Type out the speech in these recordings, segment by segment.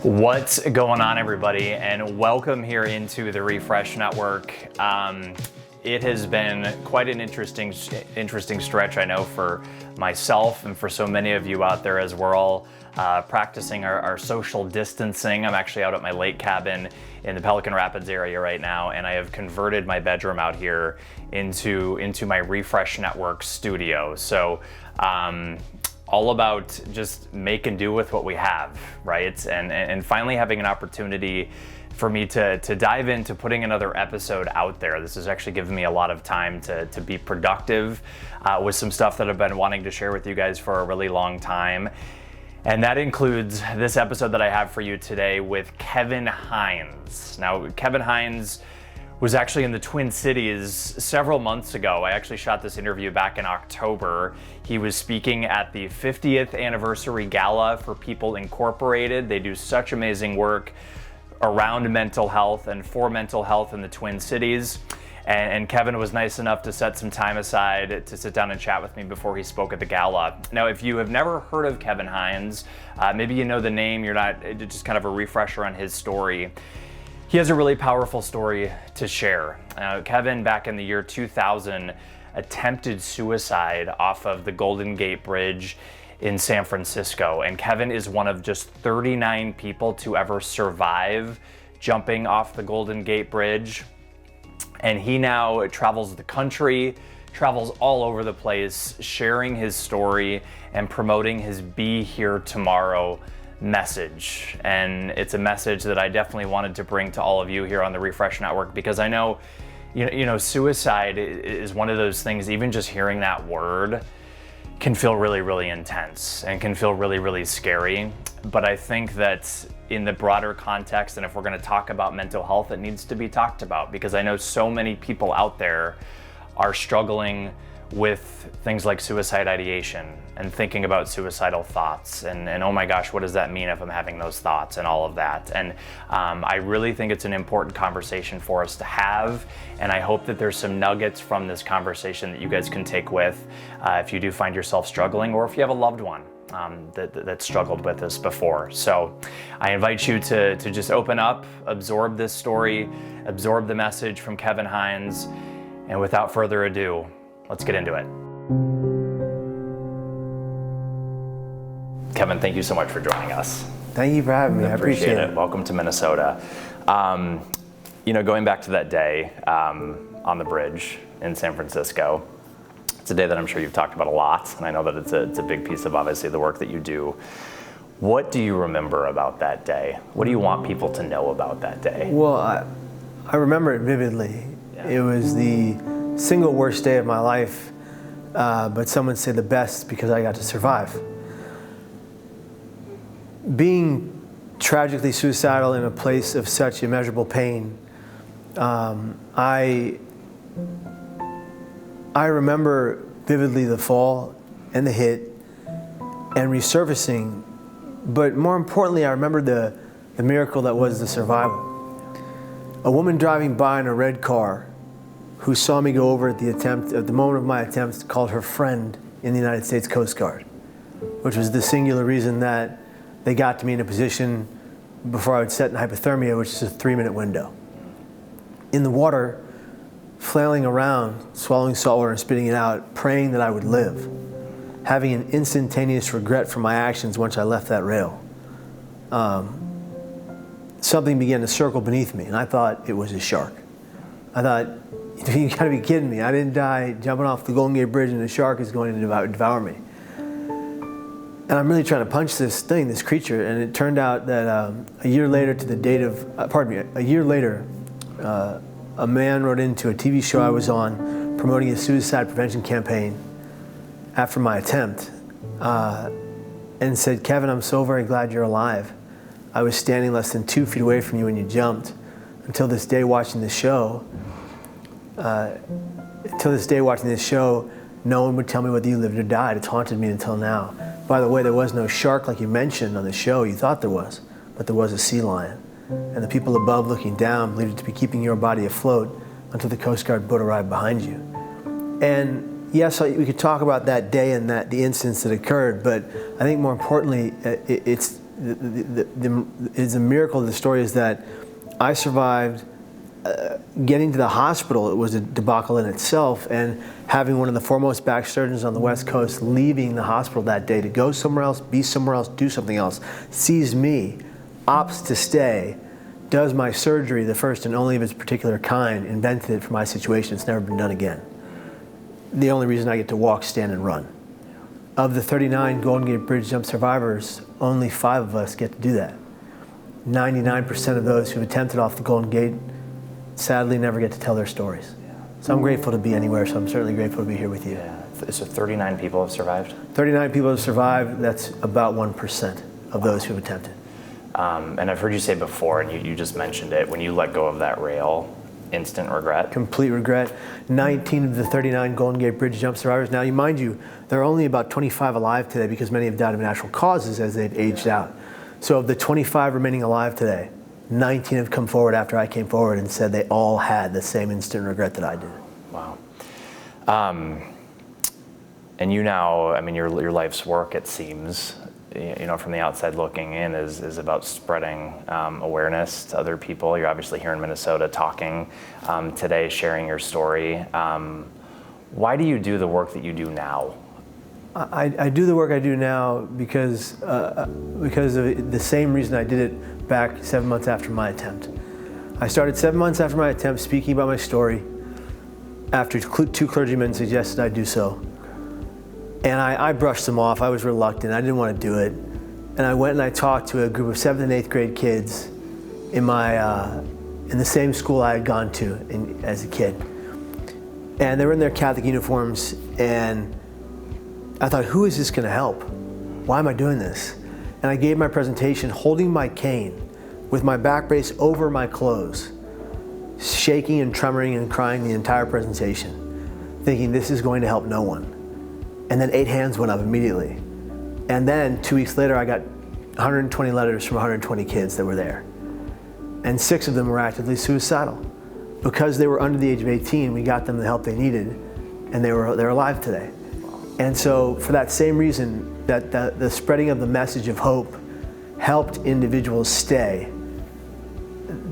What's going on, everybody, and welcome here into the Refresh Network. It has been quite an interesting stretch, I know, for myself and for so many of you out there as we're all practicing our social distancing. I'm actually out at my lake cabin in the Pelican Rapids area right now, and I have converted my bedroom out here into my Refresh Network studio. So all about just make and do with what we have, right? And finally having an opportunity for me to dive into putting another episode out there. This has actually given me a lot of time to be productive with some stuff that I've been wanting to share with you guys for a really long time. And that includes this episode that I have for you today with Kevin Hines. Now, Kevin Hines was actually in the Twin Cities several months ago. I actually shot this interview back in October. He was speaking at the 50th anniversary gala for People Incorporated. They do such amazing work around mental health and for mental health in the Twin Cities. And Kevin was nice enough to set some time aside to sit down and chat with me before he spoke at the gala. Now, if you have never heard of Kevin Hines, maybe you know the name, you're not, just kind of a refresher on his story. He has a really powerful story to share. Kevin, back in the year 2000, attempted suicide off of the Golden Gate Bridge in San Francisco. And Kevin is one of just 39 people to ever survive jumping off the Golden Gate Bridge. And he now travels the country, travels all over the place, sharing his story and promoting his Be Here Tomorrow message. And it's a message that I definitely wanted to bring to all of you here on the Refresh Network, because I know, you know, suicide is one of those things, even just hearing that word can feel really, really intense and can feel really, really scary. But I think that in the broader context, and if we're going to talk about mental health, it needs to be talked about, because I know so many people out there are struggling with things like suicide ideation and thinking about suicidal thoughts and oh my gosh, what does that mean if I'm having those thoughts and all of that. And I really think it's an important conversation for us to have, and I hope that there's some nuggets from this conversation that you guys can take with if you do find yourself struggling, or if you have a loved one that struggled with this before. So I invite you to just open up, absorb this story, absorb the message from Kevin Hines, and without further ado, let's get into it. Kevin, thank you so much for joining us. Thank you for having me. I appreciate it. Welcome to Minnesota. You know, going back to that day on the bridge in San Francisco, it's a day that I'm sure you've talked about a lot, and I know that it's a big piece of obviously the work that you do. What do you remember about that day? What do you want people to know about that day? Well, I remember it vividly. Yeah. It was the single worst day of my life, but some would say the best, because I got to survive. Being tragically suicidal in a place of such immeasurable pain, I remember vividly the fall and the hit and resurfacing, but more importantly, I remember the miracle that was the survival. A woman driving by in a red car who saw me go over at the moment of my attempt, called her friend in the United States Coast Guard, which was the singular reason that they got to me in a position before I would set in hypothermia, which is a 3-minute window. In the water, flailing around, swallowing salt water and spitting it out, praying that I would live, having an instantaneous regret for my actions once I left that rail. Something began to circle beneath me, and I thought it was a shark. I thought, you gotta be kidding me. I didn't die jumping off the Golden Gate Bridge and a shark is going to devour me. And I'm really trying to punch this thing, this creature, and it turned out that a year later, a man wrote into a TV show I was on promoting a suicide prevention campaign after my attempt and said, "Kevin, I'm so very glad you're alive. I was standing less than 2 feet away from you when you jumped. Until this day watching this show, no one would tell me whether you lived or died. It's haunted me until now. By the way, there was no shark like you mentioned on the show. You thought there was, but there was a sea lion. And the people above looking down believed it to be keeping your body afloat until the Coast Guard boat arrived behind you." And yes, we could talk about that day and the instance that occurred, but I think more importantly, it's is a miracle of the story is that I survived. Getting to the hospital, it was a debacle in itself, and having one of the foremost back surgeons on the West Coast leaving the hospital that day to go somewhere else, be somewhere else, do something else, sees me, opts to stay, does my surgery, the first and only of its particular kind, invented it for my situation. It's never been done again. The only reason I get to walk, stand, and run. Of the 39 Golden Gate Bridge jump survivors, only 5 of us get to do that. 99% of those who've attempted off the Golden Gate sadly never get to tell their stories. So I'm grateful to be anywhere, so I'm certainly grateful to be here with you. Yeah. So 39 people have survived? 39 people have survived. That's about 1% of those who've attempted. And I've heard you say before, and you just mentioned it, when you let go of that rail, instant regret? Complete regret. 19 of the 39 Golden Gate Bridge jump survivors. Now, mind you, there are only about 25 alive today because many have died of natural causes as they've aged out. So of the 25 remaining alive today, 19 have come forward after I came forward and said they all had the same instant regret that I did. Wow. And you now, I mean, your life's work, it seems, from the outside looking in, is about spreading awareness to other people. You're obviously here in Minnesota talking today, sharing your story. Why do you do the work that you do now? I do the work I do now because of the same reason I did it back 7 months after my attempt. I started 7 months after my attempt speaking about my story after 2 clergymen suggested I do so. And I brushed them off. I was reluctant. I didn't want to do it. And I went and I talked to a group of 7th and 8th grade kids in the same school I had gone to as a kid. And they were in their Catholic uniforms, and I thought, who is this going to help? Why am I doing this? And I gave my presentation holding my cane with my back brace over my clothes, shaking and tremoring and crying the entire presentation, thinking this is going to help no one. And then 8 hands went up immediately. And then 2 weeks later, I got 120 letters from 120 kids that were there. And 6 of them were actively suicidal. Because they were under the age of 18, we got them the help they needed, and they're alive today. And so for that same reason, that the spreading of the message of hope helped individuals stay,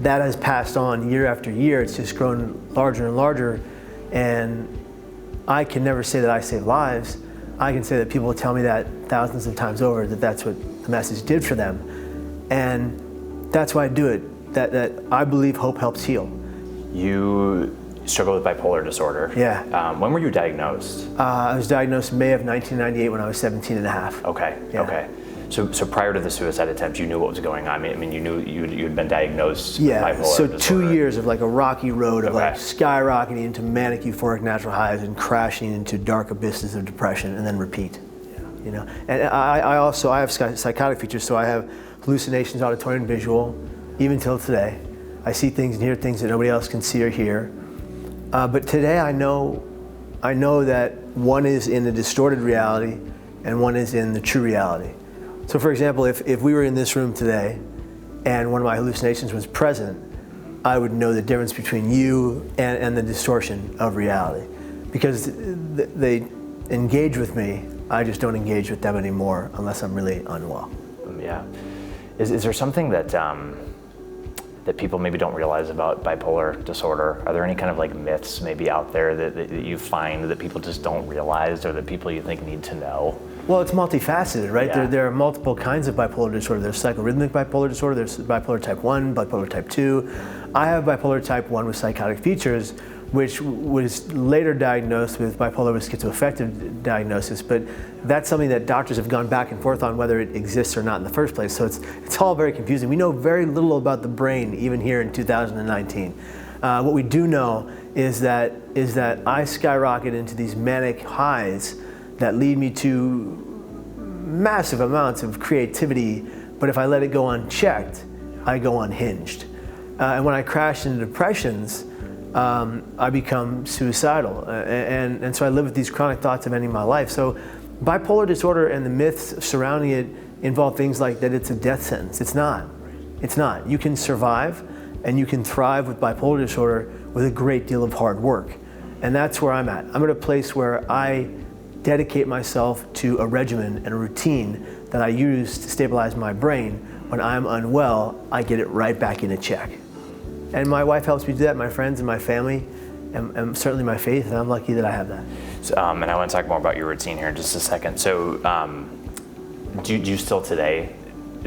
that has passed on year after year. It's just grown larger and larger. And I can never say that I save lives. I can say that people tell me that thousands of times over, that that's what the message did for them. And that's why I do it, that I believe hope helps heal. You struggle with bipolar disorder. Yeah. When were you diagnosed? I was diagnosed in May of 1998 when I was 17 and a half. Okay, Yeah. okay. So prior to the suicide attempt, you knew what was going on. I mean, you knew you'd been diagnosed with bipolar so disorder. 2 years of like a rocky road of Okay. like skyrocketing into manic euphoric natural highs and crashing into dark abysses of depression and then repeat. Yeah. And I also have psychotic features, so I have hallucinations, auditory and visual, even till today. I see things and hear things that nobody else can see or hear. But today I know that one is in the distorted reality and one is in the true reality. So for example, if we were in this room today and one of my hallucinations was present, I would know the difference between you and the distortion of reality. Because they engage with me, I just don't engage with them anymore unless I'm really unwell. Yeah. Is there something that people maybe don't realize about bipolar disorder? Are there any kind of like myths maybe out there that you find that people just don't realize, or that people you think need to know? Well, it's multifaceted, right? Yeah. There are multiple kinds of bipolar disorder. There's psychorhythmic bipolar disorder, there's bipolar type 1, bipolar type 2. I have bipolar type 1 with psychotic features, which was later diagnosed with bipolar with schizoaffective diagnosis, but that's something that doctors have gone back and forth on whether it exists or not in the first place. So it's all very confusing. We know very little about the brain even here in 2019. What we do know is that I skyrocket into these manic highs that lead me to massive amounts of creativity, but if I let it go unchecked, I go unhinged. And when I crash into depressions, I become suicidal. And so I live with these chronic thoughts of ending my life. So bipolar disorder and the myths surrounding it involve things like that it's a death sentence. It's not. It's not. You can survive and you can thrive with bipolar disorder with a great deal of hard work. And that's where I'm at. I'm at a place where I dedicate myself to a regimen and a routine that I use to stabilize my brain. When I'm unwell, I get it right back into check. And my wife helps me do that, my friends and my family, and certainly my faith, and I'm lucky that I have that. So, and I want to talk more about your routine here in just a second. So do you still today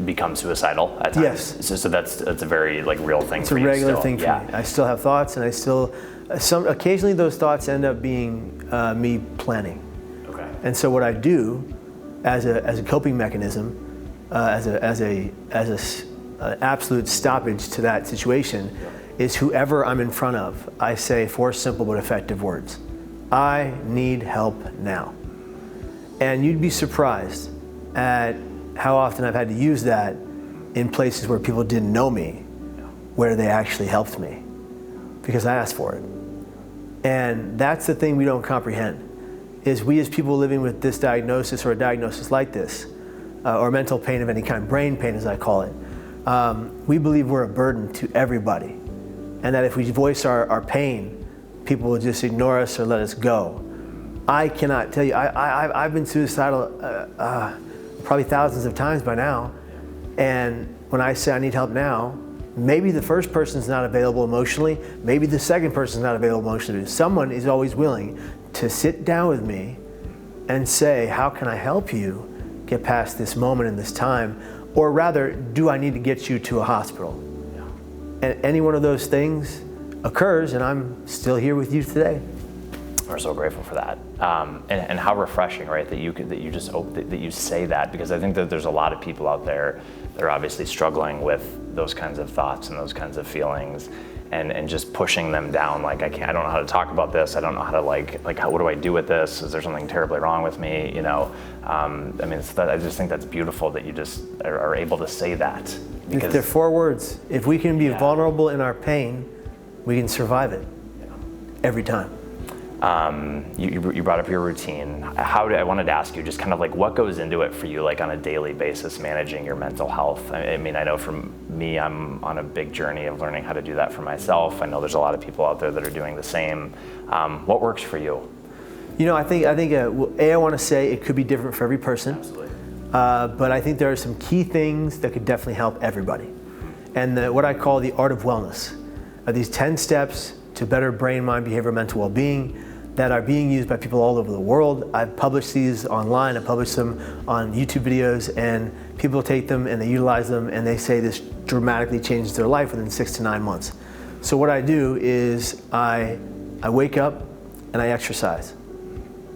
become suicidal at times? Yes. So that's a very real thing It's for you. It's a regular still. thing for me. I still have thoughts, and I still, occasionally those thoughts end up being me planning. Okay. And so what I do as a coping mechanism, as an absolute stoppage to that situation, is whoever I'm in front of, I say 4 simple but effective words. I need help now. And you'd be surprised at how often I've had to use that in places where people didn't know me, where they actually helped me, because I asked for it. And that's the thing we don't comprehend, is we as people living with this diagnosis or a diagnosis like this, or mental pain of any kind, brain pain as I call it, we believe we're a burden to everybody. And that if we voice our pain, people will just ignore us or let us go. I cannot tell you, I've been suicidal probably thousands of times by now. And when I say I need help now, maybe the first person's not available emotionally, maybe the second person's not available emotionally. Someone is always willing to sit down with me and say, how can I help you get past this moment and this time? Or rather, do I need to get you to a hospital? And any one of those things occurs, and I'm still here with you today. We're so grateful for that, and how refreshing, right? That you say that, because I think that there's a lot of people out there that are obviously struggling with those kinds of thoughts and those kinds of feelings, and just pushing them down. Like, I don't know how to talk about this. I don't know how to what do I do with this? Is there something terribly wrong with me? I just think that's beautiful that you just are able to say that. Because they're 4 words. If we can be vulnerable in our pain, we can survive it every time. You brought up your routine. I wanted to ask you just kind of what goes into it for you, on a daily basis, managing your mental health. I know for me, I'm on a big journey of learning how to do that for myself. I know there's a lot of people out there that are doing the same. What works for you? I think I want to say it could be different for every person. Absolutely. But I think there are some key things that could definitely help everybody. And what I call the art of wellness are these 10 steps to better brain, mind, behavior, mental well-being that are being used by people all over the world. I've published these online. I published them on YouTube videos, and people take them and they utilize them, and they say this dramatically changes their life within 6 to 9 months. So what I do is I wake up and I exercise.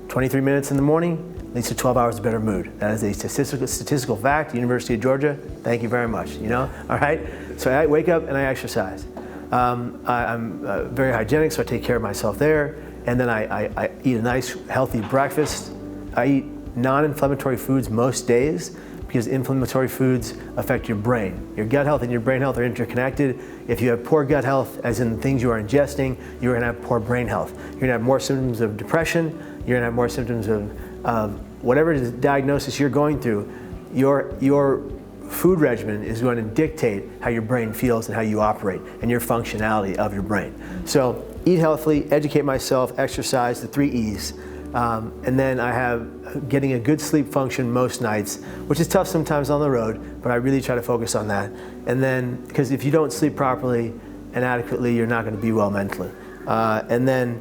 23 minutes in the morning leads to 12 hours of better mood. That is a statistical fact, University of Georgia, thank you very much, all right? So I wake up and I exercise. I'm very hygienic, so I take care of myself there. And then I eat a nice, healthy breakfast. I eat non-inflammatory foods most days, because inflammatory foods affect your brain. Your gut health and your brain health are interconnected. If you have poor gut health, as in the things you are ingesting, you're gonna have poor brain health. You're gonna have more symptoms of depression, you're gonna have more symptoms of whatever diagnosis you're going through. Your food regimen is going to dictate how your brain feels and how you operate and your functionality of your brain. So eat healthily, educate myself, exercise, the 3 E's. And then I have getting a good sleep function most nights, which is tough sometimes on the road, but I really try to focus on that. And then, because if you don't sleep properly and adequately, you're not going to be well mentally. And then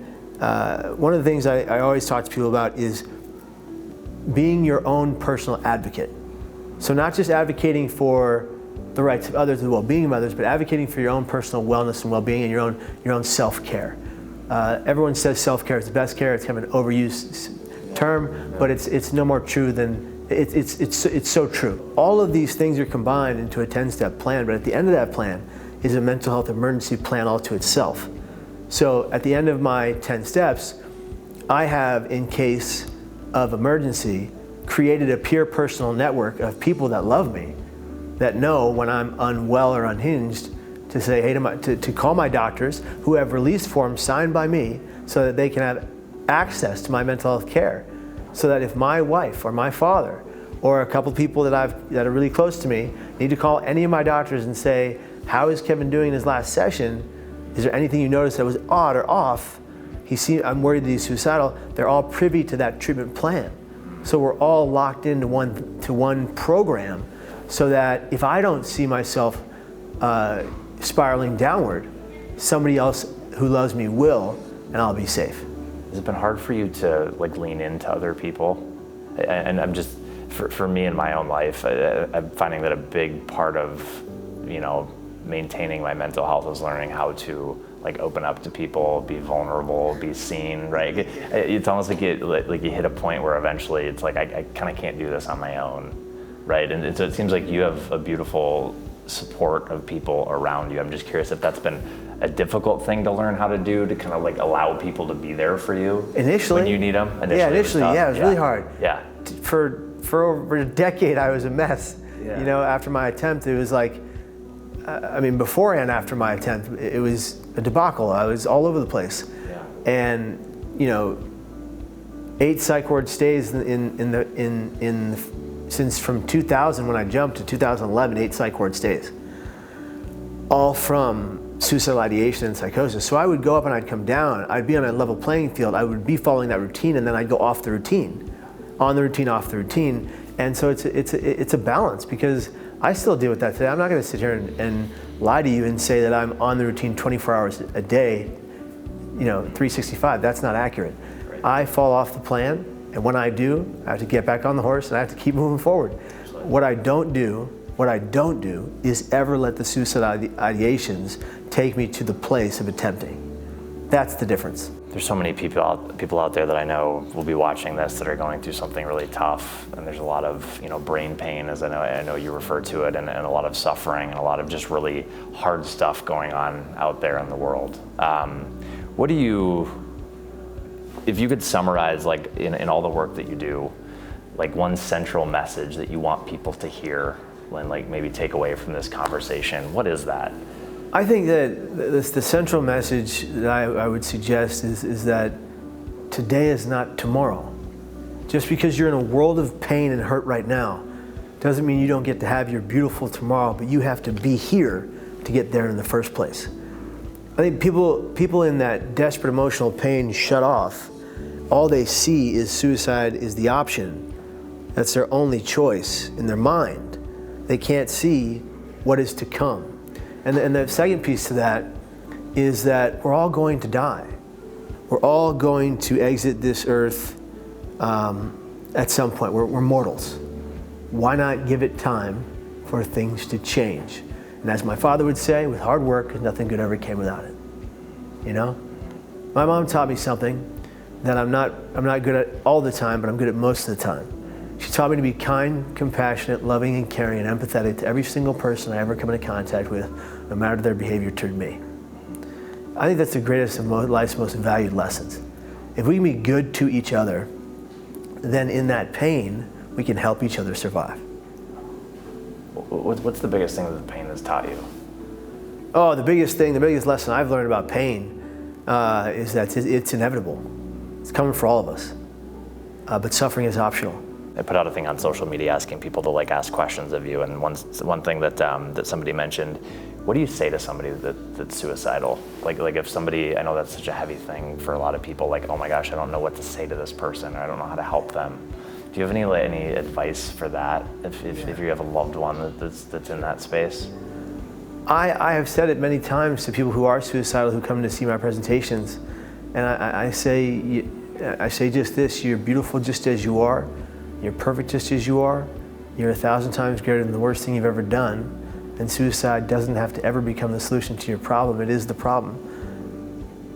one of the things I always talk to people about is being your own personal advocate. So not just advocating for the rights of others and the well-being of others, but advocating for your own personal wellness and well-being and your own self-care. Everyone says self-care is the best care. It's kind of an overused term, but it's no more true than it's so true. All of these things are combined into a 10-step plan, but at the end of that plan is a mental health emergency plan all to itself. So at the end of my 10 steps, I have, in case of emergency, created a peer personal network of people that love me, that know when I'm unwell or unhinged, to say, hey, to call my doctors who have release forms signed by me so that they can have access to my mental health care. So that if my wife or my father or a couple people that are really close to me need to call any of my doctors and say, how is Kevin doing in his last session? Is there anything you noticed that was odd or off? I'm worried that he's suicidal. They're all privy to that treatment plan. So we're all locked into one program, so that if I don't see myself spiraling downward, somebody else who loves me will, and I'll be safe. Has it been hard for you to like lean into other people? And I'm just, for me in my own life, I'm finding that a big part of, maintaining my mental health is learning how to like open up to people, be vulnerable, be seen, right? It's almost like you hit a point where eventually it's like, I kind of can't do this on my own, right? And so it seems like you have a beautiful support of people around you. I'm just curious if that's been a difficult thing to learn how to do, to kind of like allow people to be there for you initially when you need them. Initially, it was really hard. Yeah. For over a decade, I was a mess. Yeah. After my attempt, it was like, before and after my attempt, it was a debacle. I was all over the place. Yeah. And 8 psych ward stays since from 2000 when I jumped to 2011, 8 psych ward stays, all from suicidal ideation and psychosis. So I would go up and I'd come down. I'd be on a level playing field. I would be following that routine, and then I'd go off the routine, on the routine, off the routine. And so it's a balance, because I still deal with that today. I'm not going to sit here and lie to you and say that I'm on the routine 24 hours a day, 365. That's not accurate. Right. I fall off the plan, and when I do, I have to get back on the horse and I have to keep moving forward. What I don't do is ever let the suicidal ideations take me to the place of attempting. That's the difference. There's so many people out there that I know will be watching this that are going through something really tough, and there's a lot of brain pain, as I know you refer to it, and a lot of suffering and a lot of just really hard stuff going on out there in the world. If you could summarize, like in all the work that you do, like one central message that you want people to hear and like maybe take away from this conversation, what is that? I think that the central message that I would suggest is that today is not tomorrow. Just because you're in a world of pain and hurt right now doesn't mean you don't get to have your beautiful tomorrow, but you have to be here to get there in the first place. I think people in that desperate emotional pain shut off. All they see is suicide is the option. That's their only choice in their mind. They can't see what is to come. And the second piece to that is that we're all going to die. We're all going to exit this earth at some point. We're mortals. Why not give it time for things to change? And as my father would say, with hard work, nothing good ever came without it. My mom taught me something that I'm not good at all the time, but I'm good at most of the time. She taught me to be kind, compassionate, loving, and caring, and empathetic to every single person I ever come into contact with, no matter their behavior toward me. I think that's the greatest of life's most valued lessons. If we can be good to each other, then in that pain, we can help each other survive. What's the biggest thing that the pain has taught you? Oh, the biggest lesson I've learned about pain is that it's inevitable. It's coming for all of us, but suffering is optional. I put out a thing on social media asking people to ask questions of you, and one thing that somebody mentioned, what do you say to somebody that's suicidal? Like if somebody, I know that's such a heavy thing for a lot of people, oh my gosh, I don't know what to say to this person, or I don't know how to help them. Do you have any advice for that if you have a loved one that's in that space? I have said it many times to people who are suicidal who come to see my presentations, and I say just this: you're beautiful just as you are. You're perfect just as you are. You're 1,000 times greater than the worst thing you've ever done. And suicide doesn't have to ever become the solution to your problem. It is the problem.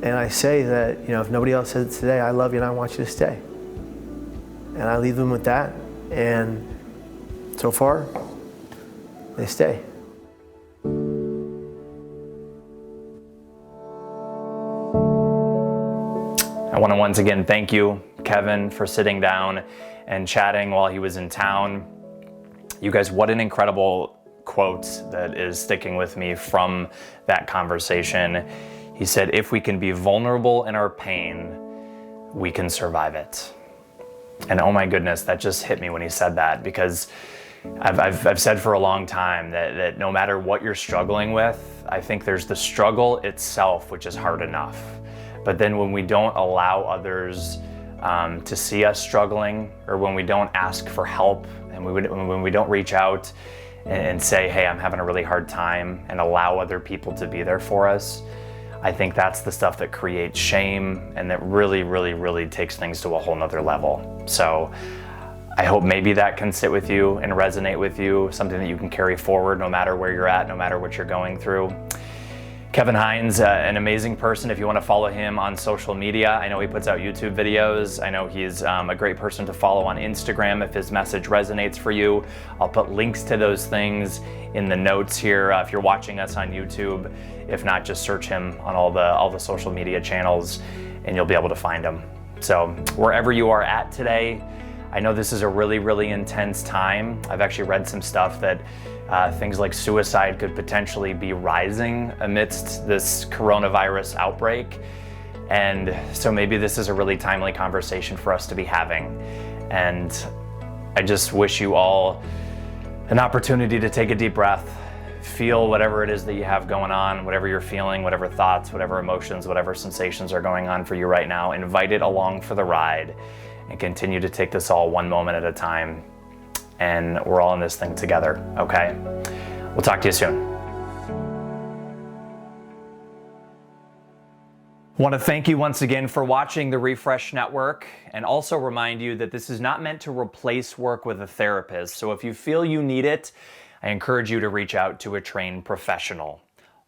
And I say that, if nobody else says it today, I love you and I want you to stay. And I leave them with that. And so far, they stay. I want to once again thank you, Kevin, for sitting down and chatting while he was in town. You guys, what an incredible quote that is sticking with me from that conversation. He said, if we can be vulnerable in our pain, we can survive it. And oh my goodness, that just hit me when he said that, because I've said for a long time that no matter what you're struggling with, I think there's the struggle itself, which is hard enough. But then when we don't allow others to see us struggling, or when we don't ask for help and when we don't reach out and say, hey, I'm having a really hard time, and allow other people to be there for us. I think that's the stuff that creates shame and that really, really, really takes things to a whole nother level. So I hope maybe that can sit with you and resonate with you, something that you can carry forward no matter where you're at, no matter what you're going through. Kevin Hines, an amazing person. If you want to follow him on social media, I know he puts out YouTube videos. I know he's a great person to follow on Instagram if his message resonates for you. I'll put links to those things in the notes here if you're watching us on YouTube. If not, just search him on all the social media channels and you'll be able to find him. So wherever you are at today, I know this is a really, really intense time. I've actually read some stuff that things like suicide could potentially be rising amidst this coronavirus outbreak. And so maybe this is a really timely conversation for us to be having. And I just wish you all an opportunity to take a deep breath, feel whatever it is that you have going on, whatever you're feeling, whatever thoughts, whatever emotions, whatever sensations are going on for you right now. Invite it along for the ride and continue to take this all one moment at a time. And we're all in this thing together, okay? We'll talk to you soon. Want to thank you once again for watching the Refresh Network, and also remind you that this is not meant to replace work with a therapist. So if you feel you need it, I encourage you to reach out to a trained professional.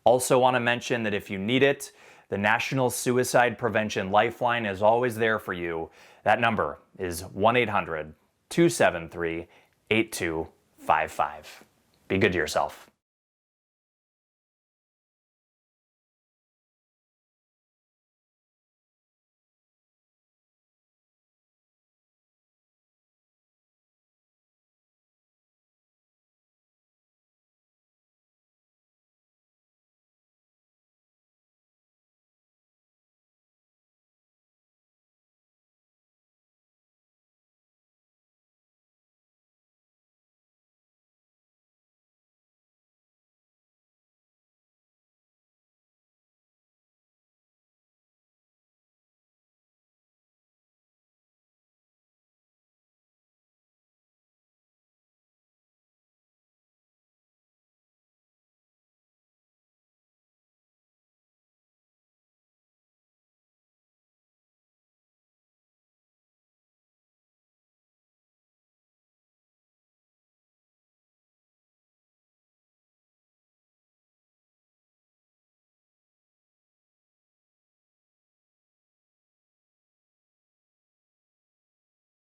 Also want to mention that if you need it, the National Suicide Prevention Lifeline is always there for you. That number is 1-800-273-8255. Be good to yourself.